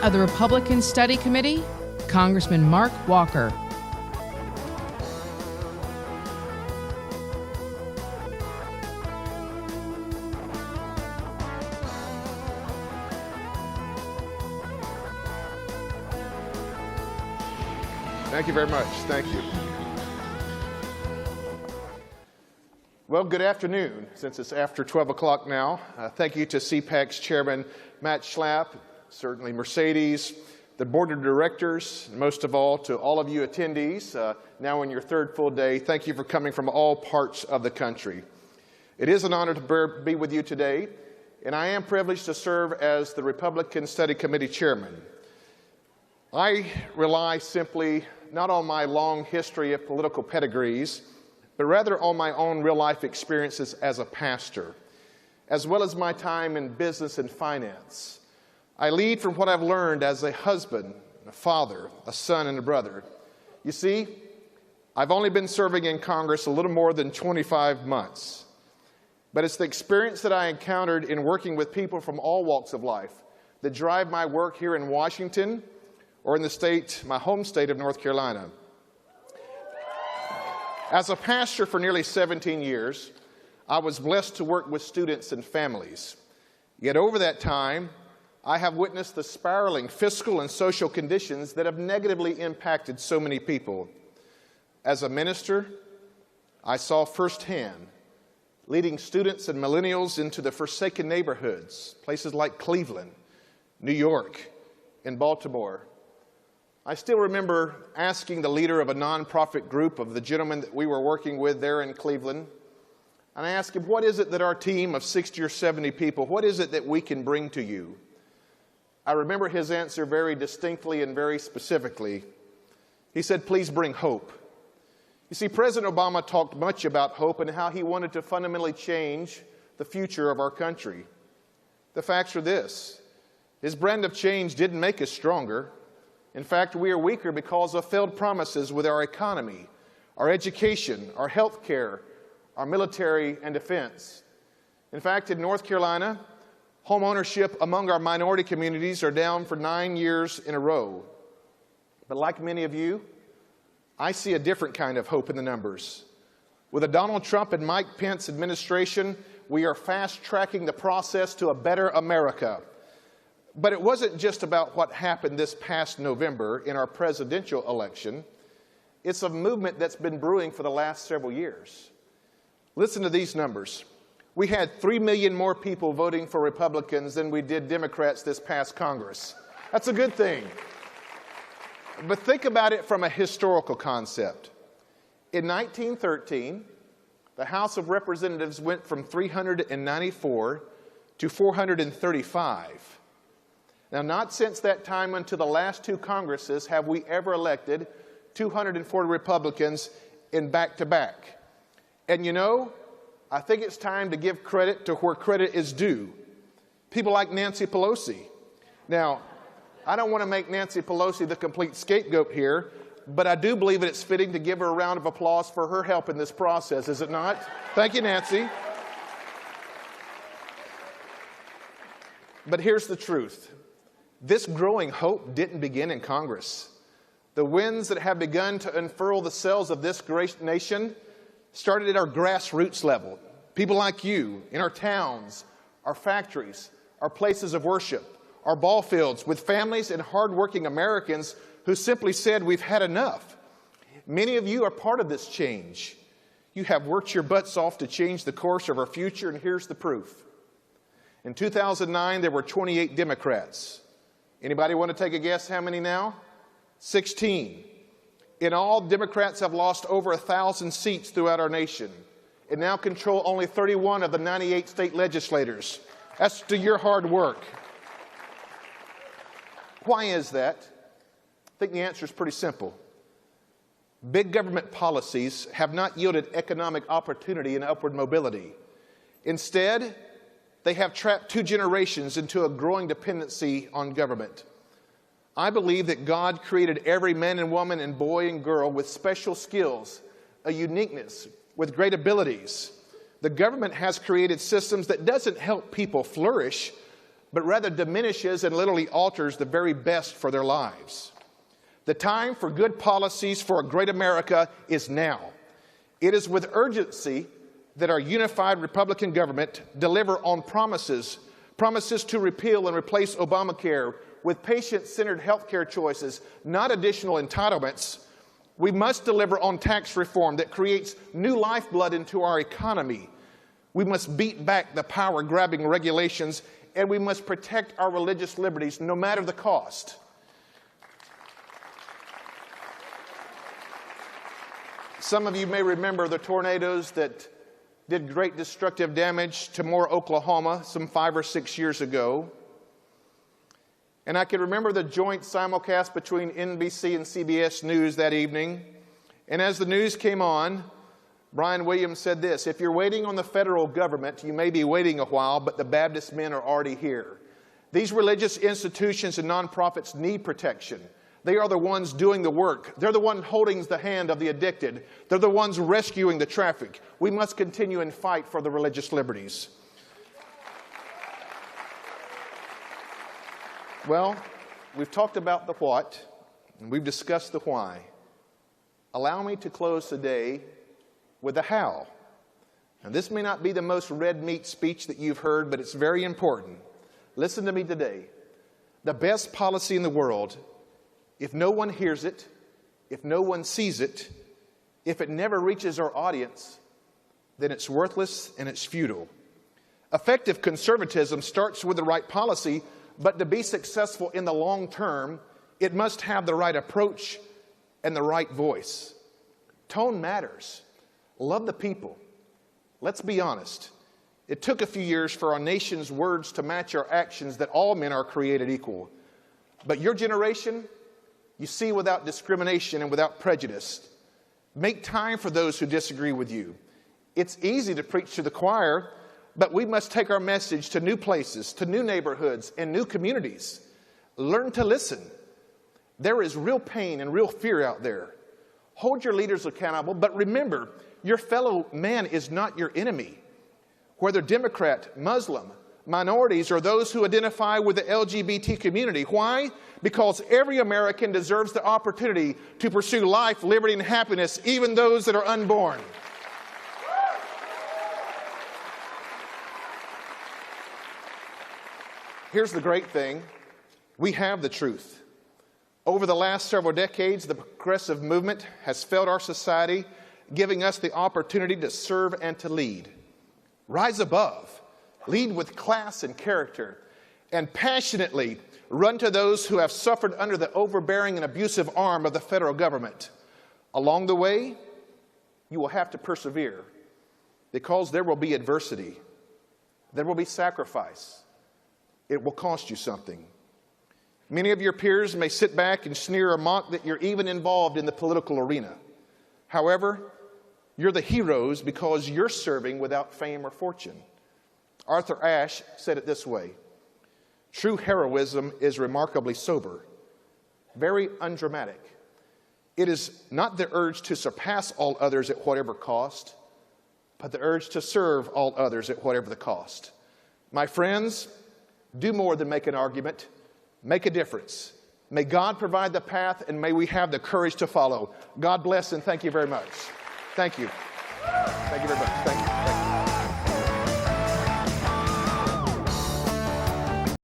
of the Republican Study Committee, Congressman Mark Walker. Thank you very much. Thank you. Well, good afternoon, since it's after 12 o'clock now. Thank you to CPAC's Chairman Matt Schlapp, certainly Mercedes, the Board of Directors, and most of all to all of you attendees, now in your third full day. Thank you for coming from all parts of the country. It is an honor to be with you today, and I am privileged to serve as the Republican Study Committee Chairman. I rely simply not on my long history of political pedigrees, but rather on my own real-life experiences as a pastor, as well as my time in business and finance. I lead from what I've learned as a husband, a father, a son, and a brother. You see, I've only been serving in Congress a little more than 25 months, but it's the experience that I encountered in working with people from all walks of life that drive my work here in Washington or in the state, my home state of North Carolina. As a pastor for nearly 17 years, I was blessed to work with students and families. Yet over that time, I have witnessed the spiraling fiscal and social conditions that have negatively impacted so many people. As a minister, I saw firsthand leading students and millennials into the forsaken neighborhoods, places like Cleveland, New York, and Baltimore. I still remember asking the leader of a nonprofit group of the gentleman that we were working with there in Cleveland, and I asked him, what is it that our team of 60 or 70 people, what is it that we can bring to you? I remember his answer very distinctly and very specifically. He said, please bring hope. You see, President Obama talked much about hope and how he wanted to fundamentally change the future of our country. The facts are this: his brand of change didn't make us stronger. In fact, we are weaker because of failed promises with our economy, our education, our health care, our military and defense. In fact, in North Carolina, home ownership among our minority communities are down for 9 years in a row. But like many of you, I see a different kind of hope in the numbers. With a Donald Trump and Mike Pence administration, we are fast-tracking the process to a better America. But it wasn't just about what happened this past November in our presidential election. It's a movement that's been brewing for the last several years. Listen to these numbers. We had 3 million more people voting for Republicans than we did Democrats this past Congress. That's a good thing. But think about it from a historical concept. In 1913, the House of Representatives went from 394 to 435. Now, not since that time until the last two Congresses have we ever elected 240 Republicans in back-to-back. And you know, I think it's time to give credit to where credit is due. People like Nancy Pelosi. Now, I don't want to make Nancy Pelosi the complete scapegoat here, but I do believe that it's fitting to give her a round of applause for her help in this process, is it not? Thank you, Nancy. But here's the truth. This growing hope didn't begin in Congress. The winds that have begun to unfurl the sails of this great nation started at our grassroots level. People like you in our towns, our factories, our places of worship, our ball fields, with families and hardworking Americans who simply said, we've had enough. Many of you are part of this change. You have worked your butts off to change the course of our future, and here's the proof. In 2009, there were 28 Democrats. Anybody want to take a guess how many now? 16. In all, Democrats have lost over 1,000 seats throughout our nation and now control only 31 of the 98 state legislators. That's to your hard work. Why is that? I think the answer is pretty simple. Big government policies have not yielded economic opportunity and upward mobility. Instead, they have trapped 2 generations into a growing dependency on government. I believe that God created every man and woman and boy and girl with special skills, a uniqueness, with great abilities. The government has created systems that doesn't help people flourish, but rather diminishes and literally alters the very best for their lives. The time for good policies for a great America is now. It is with urgency that our unified Republican government deliver on promises to repeal and replace Obamacare with patient-centered health care choices, not additional entitlements. We must deliver on tax reform that creates new lifeblood into our economy. We must beat back the power-grabbing regulations, and we must protect our religious liberties no matter the cost. Some of you may remember the tornadoes that did great destructive damage to Moore, Oklahoma, some 5 or 6 years ago. And I can remember the joint simulcast between NBC and CBS News that evening. And as the news came on, Brian Williams said this: "If you're waiting on the federal government, you may be waiting a while, but the Baptist men are already here." These religious institutions and nonprofits need protection. They are the ones doing the work. They're the ones holding the hand of the addicted. They're the ones rescuing the trafficked. We must continue and fight for the religious liberties. Well, we've talked about the what, and we've discussed the why. Allow me to close today with the how. And this may not be the most red meat speech that you've heard, but it's very important. Listen to me today. The best policy in the world, if no one hears it, if no one sees it, if it never reaches our audience, then it's worthless and it's futile. Effective conservatism starts with the right policy, but to be successful in the long term, it must have the right approach and the right voice. Tone matters. Love the people. Let's be honest. It took a few years for our nation's words to match our actions, that all men are created equal. But your generation, you see without discrimination and without prejudice. Make time for those who disagree with you. It's easy to preach to the choir, but we must take our message to new places, to new neighborhoods, and new communities. Learn to listen. There is real pain and real fear out there. Hold your leaders accountable, but remember, your fellow man is not your enemy. Whether Democrat, Muslim, minorities, or those who identify with the LGBT community. Why? Because every American deserves the opportunity to pursue life, liberty, and happiness, even those that are unborn. Here's the great thing. We have the truth. Over the last several decades, the progressive movement has filled our society, giving us the opportunity to serve and to lead. Rise above, lead with class and character, and passionately run to those who have suffered under the overbearing and abusive arm of the federal government. Along the way, you will have to persevere, because there will be adversity. There will be sacrifice. It will cost you something. Many of your peers may sit back and sneer or mock that you're even involved in the political arena. However, you're the heroes because you're serving without fame or fortune. Arthur Ashe said it this way: "True heroism is remarkably sober, very undramatic. It is not the urge to surpass all others at whatever cost, but the urge to serve all others at whatever the cost." My friends, do more than make an argument. Make a difference. May God provide the path, and may we have the courage to follow. God bless, and thank you very much. Thank you. Thank you very much. Thank you.